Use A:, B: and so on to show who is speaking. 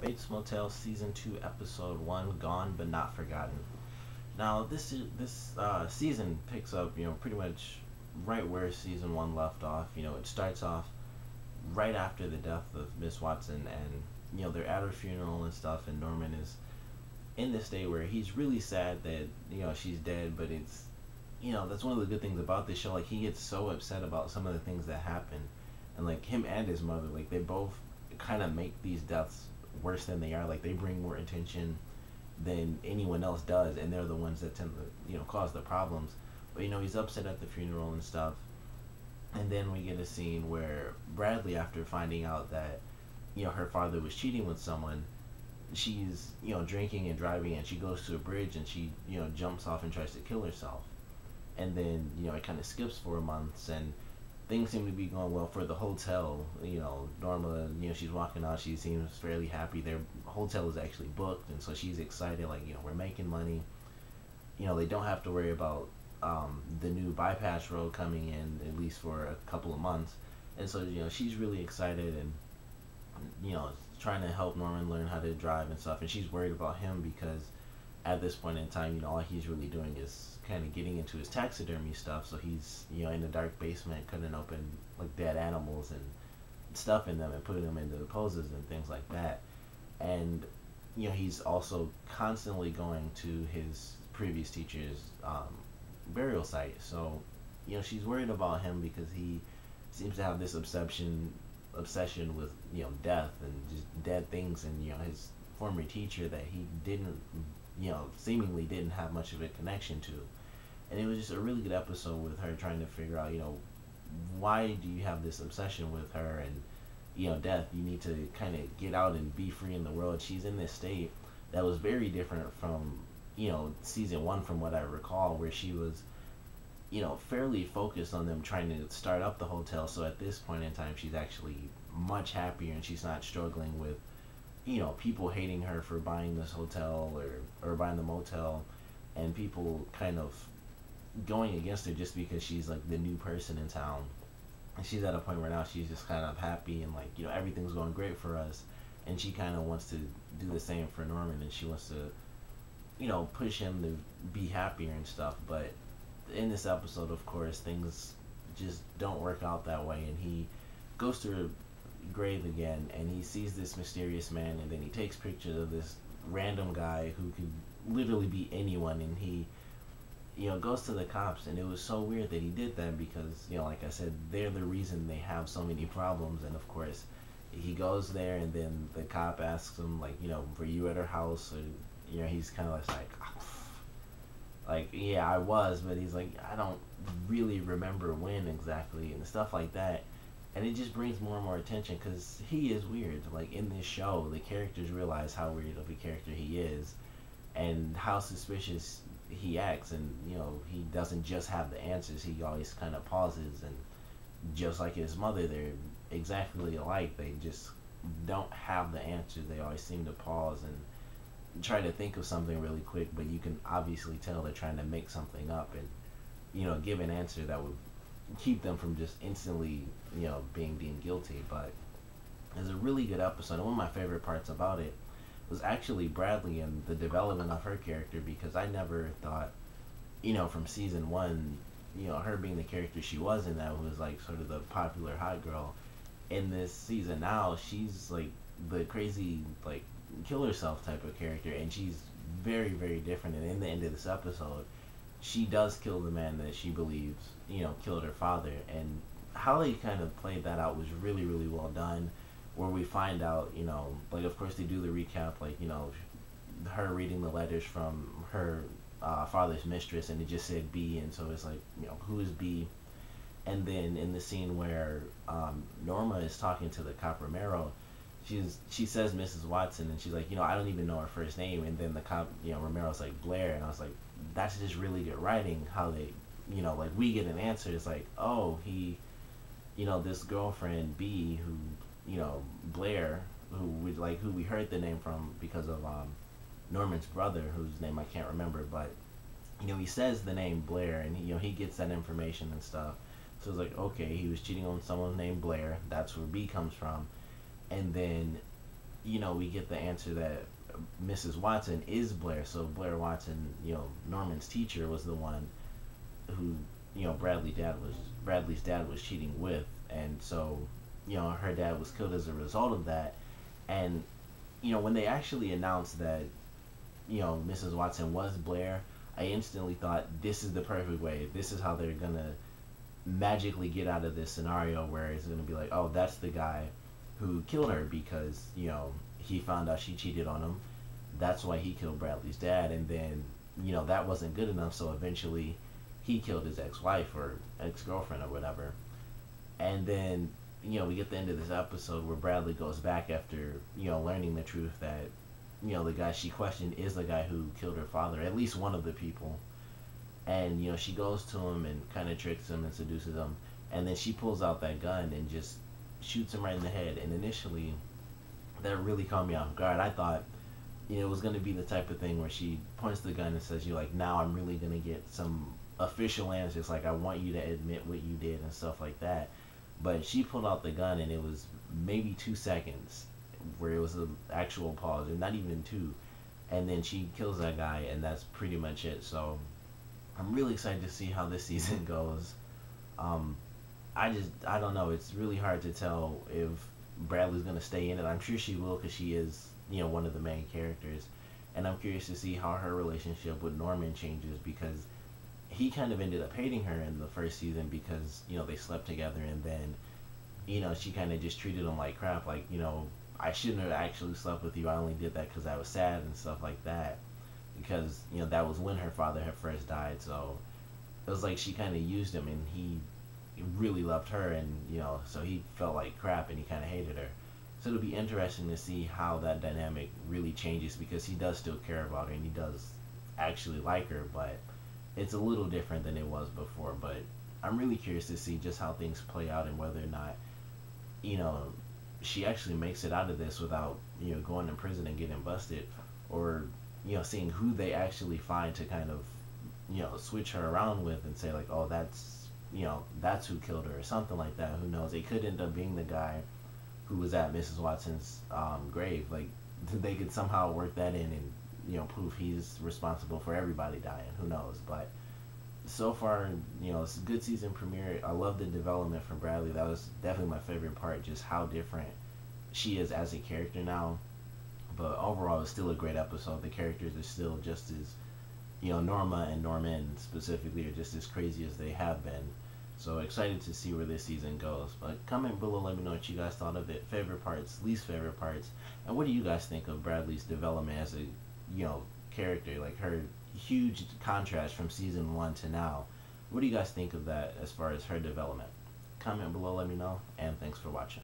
A: Bates Motel Season 2, Episode 1, Gone But Not Forgotten. Now, this season picks up, pretty much right where Season 1 left off. It starts off right after the death of Miss Watson, and, they're at her funeral and stuff, and Norman is in this state where he's really sad that, she's dead, but that's one of the good things about this show. Like, he gets so upset about some of the things that happen, and, like, him and his mother, like, they both kind of make these deaths worse than they are. Like, they bring more attention than anyone else does, and they're the ones that tend to, cause the problems. But, he's upset at the funeral and stuff. And then we get a scene where Bradley, after finding out that, her father was cheating with someone, she's, drinking and driving, and she goes to a bridge and she, jumps off and tries to kill herself. And then, it kind of skips 4 months, and things seem to be going well for the hotel. Norma, she's walking out, she seems fairly happy. Their hotel is actually booked, and so she's excited, like, we're making money. They don't have to worry about the new bypass road coming in, at least for a couple of months. And so, she's really excited, and, trying to help Norman learn how to drive and stuff. And she's worried about him because at this point in time, all he's really doing is kind of getting into his taxidermy stuff. So he's, in a dark basement, cutting open like dead animals and stuff in them and putting them into poses and things like that. And, he's also constantly going to his previous teacher's burial site. So, she's worried about him because he seems to have this obsession with, death and just dead things, and, his former teacher that he didn't, seemingly didn't have much of a connection to. And it was just a really good episode with her trying to figure out, why do you have this obsession with her, and, death. You need to kind of get out and be free in the world. She's in this state that was very different from, season 1, from what I recall, where she was, fairly focused on them trying to start up the hotel. So at this point in time, she's actually much happier, and she's not struggling with, people hating her for buying this hotel, or buying the motel, and people kind of going against her just because she's like the new person in town. And she's at a point where now she's just kind of happy, and, like, everything's going great for us, and she kind of wants to do the same for Norman, and she wants to, push him to be happier and stuff. But in this episode, of course, things just don't work out that way, and he goes to her grave again, and he sees this mysterious man, and then he takes pictures of this random guy who could literally be anyone, and he, goes to the cops. And it was so weird that he did that because, like I said, they're the reason they have so many problems. And of course, he goes there, and then the cop asks him, like, were you at her house? Or, he's kind of like, yeah, I was, but he's like, I don't really remember when exactly, and stuff like that. And it just brings more and more attention because he is weird. Like, in this show, the characters realize how weird of a character he is, and how suspicious he acts. And, he doesn't just have the answers, he always kind of pauses. And just like his mother, they're exactly alike. They just don't have the answers. They always seem to pause and try to think of something really quick, but you can obviously tell they're trying to make something up and, give an answer that would keep them from just instantly, being deemed guilty. But it's a really good episode. And one of my favorite parts about it was actually Bradley and the development of her character, because I never thought, from season 1, her being the character she was in, that was like sort of the popular hot girl. In this season now, she's like the crazy, like, kill herself type of character, and she's very, very different. And in the end of this episode, she does kill the man that she believes, killed her father. And how they kind of played that out was really, really well done, where we find out, like, of course they do the recap, like, her reading the letters from her father's mistress, and it just said B, and so it's like, who is B? And then in the scene where Norma is talking to the cop Romero, she says Mrs. Watson, and she's like, I don't even know her first name. And then the cop, Romero's like, Blair. And I was like, that's just really good writing, how they, like, we get an answer. It's like, oh, he, this girlfriend B, who, Blair, who we heard the name from because of Norman's brother, whose name I can't remember, but, he says the name Blair, and he gets that information and stuff. So it's like, okay, he was cheating on someone named Blair. That's where B comes from. And then we get the answer that Mrs. Watson is Blair. So Blair Watson, Norman's teacher, was the one who Bradley's dad was cheating with, and so her dad was killed as a result of that. And when they actually announced that Mrs. Watson was Blair, I instantly thought this is the perfect way. This is how they're gonna magically get out of this scenario where it's gonna be like, oh, that's the guy who killed her because he found out she cheated on him. That's why he killed Bradley's dad, and then that wasn't good enough, so eventually he killed his ex-wife or ex-girlfriend or whatever. And then we get the end of this episode where Bradley goes back after learning the truth that the guy she questioned is the guy who killed her father, at least one of the people. And she goes to him and kind of tricks him and seduces him, and then she pulls out that gun and just shoots him right in the head. And initially that really caught me off guard. I thought it was going to be the type of thing where she points the gun and says, "You like, now I'm really going to get some official answers, like I want you to admit what you did and stuff like that." But she pulled out the gun and it was maybe 2 seconds where it was an actual pause, and not even two, and then she kills that guy, and that's pretty much it. So I'm really excited to see how this season goes. um I don't know, it's really hard to tell if Bradley's gonna stay in it. I'm sure she will because she is one of the main characters, and I'm curious to see how her relationship with Norman changes, because he kind of ended up hating her in the first season because they slept together, and then she kind of just treated him like crap, like I shouldn't have actually slept with you, I only did that because I was sad and stuff like that, because that was when her father had first died. So it was like she kind of used him, and he really loved her, and so he felt like crap and he kind of hated her. So it'll be interesting to see how that dynamic really changes, because he does still care about her and he does actually like her, but it's a little different than it was before. But I'm really curious to see just how things play out, and whether or not you know she actually makes it out of this without going to prison and getting busted, or seeing who they actually find to kind of switch her around with and say like, oh, that's who killed her or something like that. Who knows, it could end up being the guy who was at Mrs. Watson's grave. Like, they could somehow work that in and prove he's responsible for everybody dying. Who knows? But so far, it's a good season premiere. I love the development from Bradley. That was definitely my favorite part, just how different she is as a character now. But overall, it's still a great episode. The characters are still just as, Norma and Norman specifically are just as crazy as they have been. So excited to see where this season goes. But comment below, let me know what you guys thought of it. Favorite parts, least favorite parts, and what do you guys think of Bradley's development as a, character? Like, her huge contrast from season 1 to now. What do you guys think of that as far as her development? Comment below, let me know, and thanks for watching.